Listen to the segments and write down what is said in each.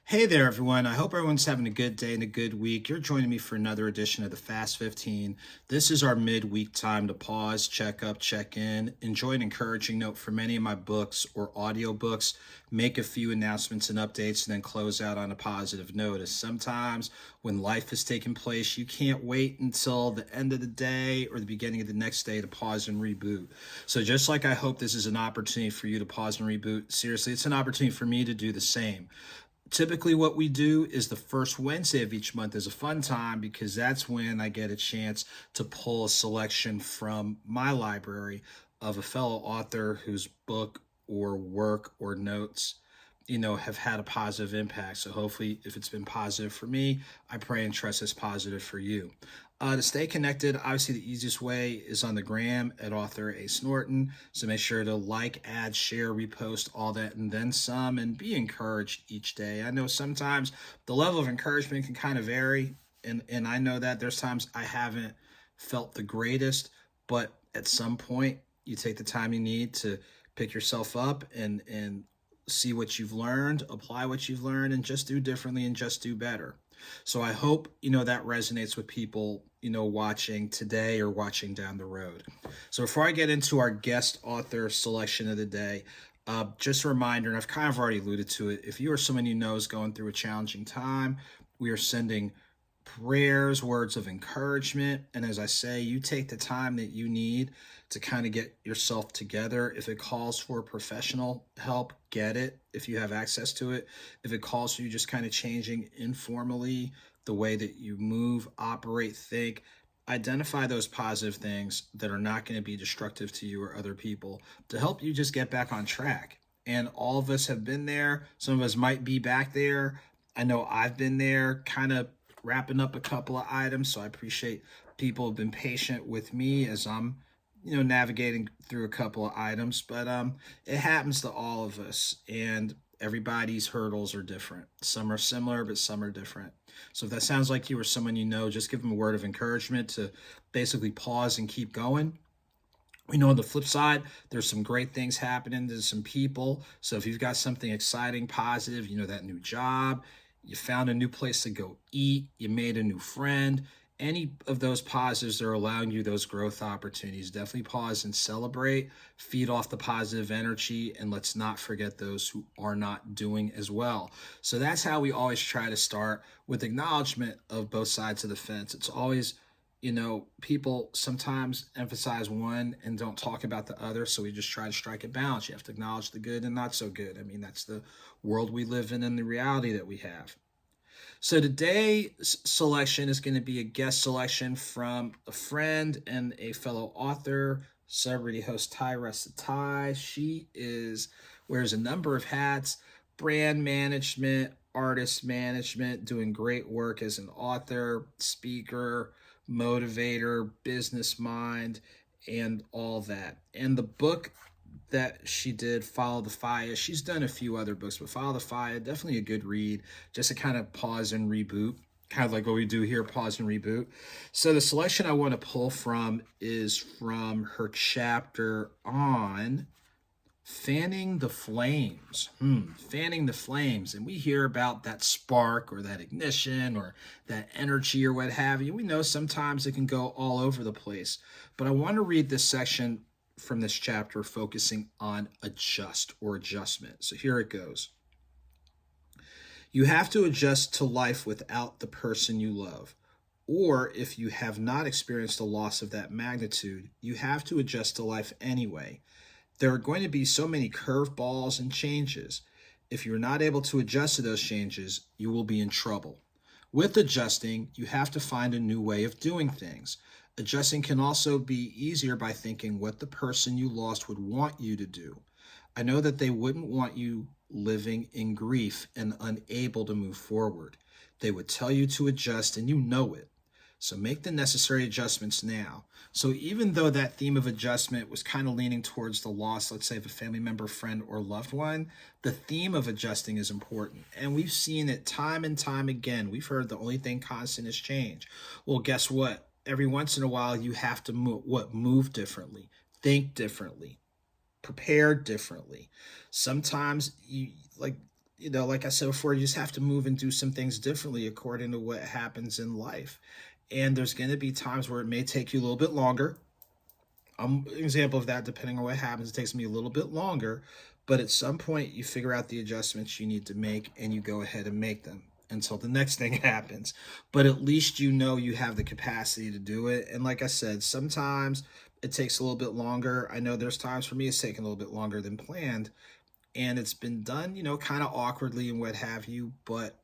Hey there, everyone. I hope everyone's having a good day and a good week. You're joining me for another edition of the Fast 15. This is our midweek time to pause, check up, check in, enjoy an encouraging note from many of my books or audiobooks, make a few announcements and updates, and then close out on a positive note. As sometimes when life is taking place, you can't wait until the end of the day or the beginning of the next day to pause and reboot. So just like I hope this is an opportunity for you to pause and reboot, seriously, it's an opportunity for me to do the same. Typically what we do is the first Wednesday of each month is a fun time because that's when I get a chance to pull a selection from my library of a fellow author whose book or work or notes have had a positive impact. So hopefully, if it's been positive for me, I pray and trust it's positive for you. To stay connected, obviously the easiest way is on the gram at AuthorASnorton. So make sure to like, add, share, repost, all that, and then some, and be encouraged each day. I know sometimes the level of encouragement can kind of vary, and I know that there's times I haven't felt the greatest, but at some point you take the time you need to pick yourself up and see what you've learned, apply what you've learned, and just do differently and just do better. So I hope, that resonates with people, watching today or watching down the road. So before I get into our guest author selection of the day, just a reminder, and I've kind of already alluded to it, if you or someone you know is going through a challenging time, we are sending prayers, words of encouragement. And as I say, you take the time that you need to kind of get yourself together. If it calls for professional help, get it if you have access to it. If it calls for you just kind of changing informally the way that you move, operate, think, identify those positive things that are not going to be destructive to you or other people to help you just get back on track. And all of us have been there. Some of us might be back there. I know I've been there, kind of wrapping up a couple of items. So I appreciate people have been patient with me as I'm, navigating through a couple of items. But it happens to all of us, and everybody's hurdles are different. Some are similar, but some are different. So if that sounds like you or someone you know, just give them a word of encouragement to basically pause and keep going. We know on the flip side, there's some great things happening to some people. So if you've got something exciting, positive, that new job, you found a new place to go eat, you made a new friend, any of those positives that are allowing you those growth opportunities, definitely pause and celebrate, feed off the positive energy, and let's not forget those who are not doing as well. So that's how we always try to start, with acknowledgement of both sides of the fence. It's always, people sometimes emphasize one and don't talk about the other. So we just try to strike a balance. You have to acknowledge the good and not so good. I mean, that's the world we live in and the reality that we have. So today's selection is going to be a guest selection from a friend and a fellow author, celebrity host Tyressa Ty. She wears a number of hats: brand management, artist management, doing great work as an author, speaker, motivator, business mind, and all that. And the book that she did, Follow the Fire, she's done a few other books, but Follow the Fire, definitely a good read, just to kind of pause and reboot, kind of like what we do here, pause and reboot. So the selection I want to pull from is from her chapter on fanning the flames. Fanning the flames. And we hear about that spark or that ignition or that energy or what have you. We know sometimes it can go all over the place. But I want to read this section from this chapter focusing on adjust or adjustment. So here it goes. You have to adjust to life without the person you love. Or if you have not experienced a loss of that magnitude, you have to adjust to life anyway. There are going to be so many curveballs and changes. If you're not able to adjust to those changes, you will be in trouble. With adjusting, you have to find a new way of doing things. Adjusting can also be easier by thinking what the person you lost would want you to do. I know that they wouldn't want you living in grief and unable to move forward. They would tell you to adjust, and you know it. So make the necessary adjustments now. So even though that theme of adjustment was kind of leaning towards the loss, let's say, of a family member, friend, or loved one, the theme of adjusting is important. And we've seen it time and time again. We've heard the only thing constant is change. Well, guess what? Every once in a while, you have to move differently, think differently, prepare differently. Sometimes you like I said before, you just have to move and do some things differently according to what happens in life. And there's going to be times where it may take you a little bit longer. I'm an example of that. Depending on what happens, it takes me a little bit longer, but at some point you figure out the adjustments you need to make and you go ahead and make them until the next thing happens. But at least you know you have the capacity to do it. And like I said, sometimes it takes a little bit longer. I know there's times for me it's taken a little bit longer than planned, and it's been done, kind of awkwardly and what have you, but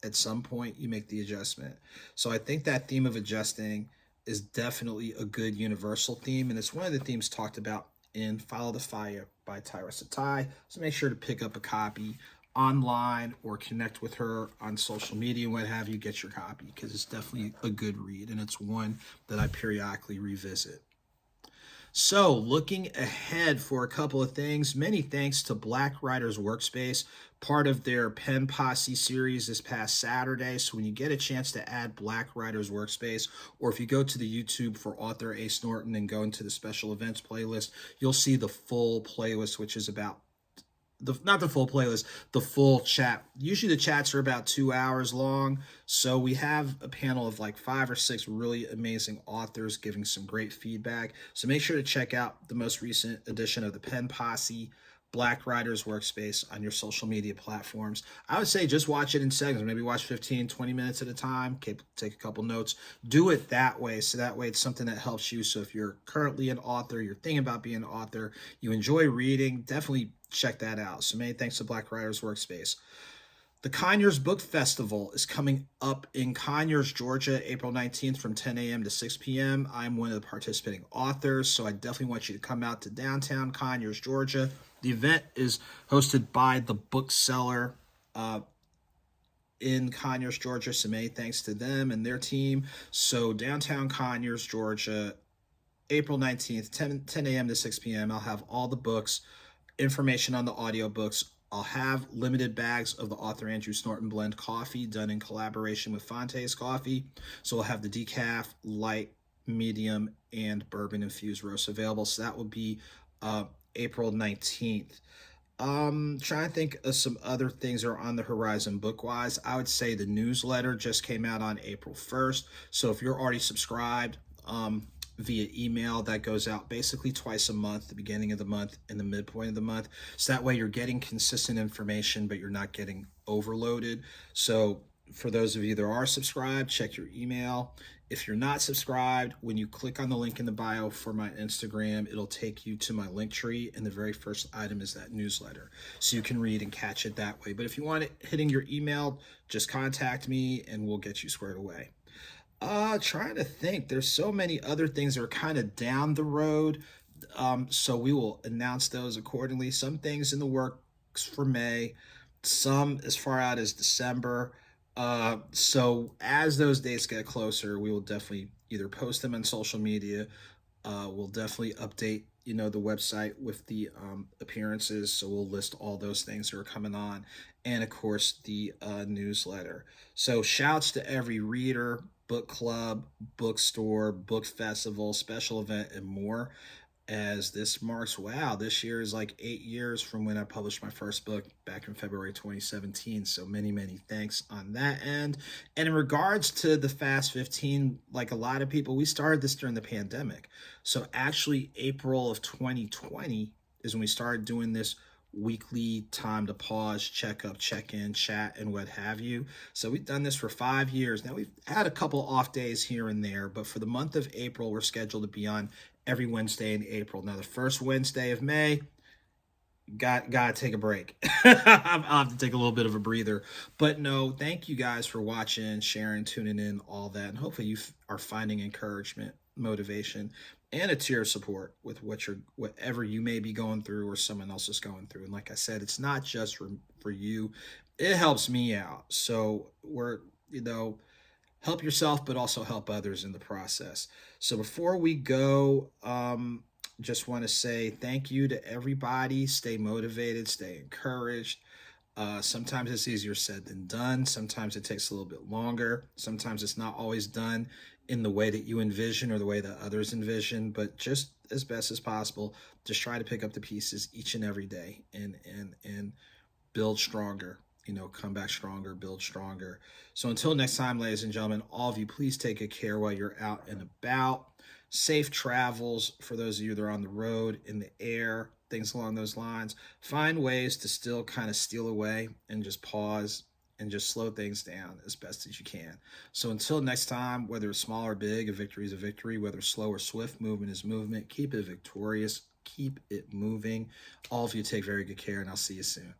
at some point you make the adjustment. So I think that theme of adjusting is definitely a good universal theme, and it's one of the themes talked about in Follow the Fire by Tyressa Ty. So make sure to pick up a copy online or connect with her on social media and what have you, get your copy, because it's definitely a good read, and it's one that I periodically revisit. So, looking ahead for a couple of things, many thanks to Black Writers Workspace, part of their Pen Posse series this past Saturday. So, when you get a chance to add Black Writers Workspace, or if you go to the YouTube for AuthorASnorton and go into the special events playlist, you'll see the full playlist, which is about not the full playlist, the full chat. Usually the chats are about 2 hours long. So we have a panel of like 5 or 6 really amazing authors giving some great feedback. So make sure to check out the most recent edition of the Pen Posse Black Writers Workspace on your social media platforms. I would say just watch it in segments, maybe watch 15, 20 minutes at a time, take a couple notes, do it that way. So that way it's something that helps you. So if you're currently an author, you're thinking about being an author, you enjoy reading, definitely check that out. So many thanks to Black Writers Workspace. The Conyers Book Festival is coming up in Conyers, Georgia, April 19th from 10 a.m. to 6 p.m. I'm one of the participating authors, so I definitely want you to come out to downtown Conyers, Georgia. The event is hosted by The Bookseller in Conyers, Georgia, so many thanks to them and their team. So downtown Conyers, Georgia, April 19th, 10 a.m. to 6 p.m. I'll have all the books, information on the audiobooks. I'll have limited bags of the AuthorASnorton blend coffee done in collaboration with Fonte's Coffee. So we'll have the decaf, light, medium, and bourbon infused roast available. So that will be April 19th. Trying to think of some other things that are on the horizon book-wise. I would say the newsletter just came out on April 1st. So if you're already subscribed, via email, that goes out basically twice a month, the beginning of the month and the midpoint of the month. So that way you're getting consistent information, but you're not getting overloaded. So for those of you that are subscribed, check your email. If you're not subscribed, when you click on the link in the bio for my Instagram, it'll take you to my link tree, and the very first item is that newsletter. So you can read and catch it that way. But if you want it hitting your email, just contact me and we'll get you squared away. Trying to think. There's so many other things that are kind of down the road. So we will announce those accordingly. Some things in the works for May, some as far out as December. So as those dates get closer, we will definitely either post them on social media. We'll definitely update, the website with the appearances. So we'll list all those things that are coming on. And of course, the newsletter. So shouts to every reader, book club, bookstore, book festival, special event, and more, as this marks, wow, this year is like 8 years from when I published my first book back in February 2017. So many, many thanks on that end. And in regards to the Fast 15, like a lot of people, we started this during the pandemic. So actually April of 2020 is when we started doing this weekly time to pause, check up, check in, chat, and what have you. So we've done this for 5 years. Now we've had a couple off days here and there, but for the month of April, we're scheduled to be on every Wednesday in April. Now the first Wednesday of May, gotta take a break. I'll have to take a little bit of a breather. But no, thank you guys for watching, sharing, tuning in, all that. And hopefully you are finding encouragement, motivation, and a tier of support with whatever you may be going through or someone else is going through. And like I said, it's not just for you. It helps me out. So we're, help yourself, but also help others in the process. So before we go, just want to say thank you to everybody. Stay motivated, stay encouraged. Sometimes it's easier said than done. Sometimes it takes a little bit longer. Sometimes it's not always done in the way that you envision or the way that others envision, but just as best as possible, just try to pick up the pieces each and every day and build stronger come back stronger, build stronger. So until next time, ladies and gentlemen, all of you, please take good care while you're out and about. Safe travels for those of you that are on the road, in the air, things along those lines. Find ways to still kind of steal away and just pause and just slow things down as best as you can. So until next time, whether it's small or big, a victory is a victory. Whether slow or swift, movement is movement. Keep it victorious. Keep it moving. All of you take very good care, and I'll see you soon.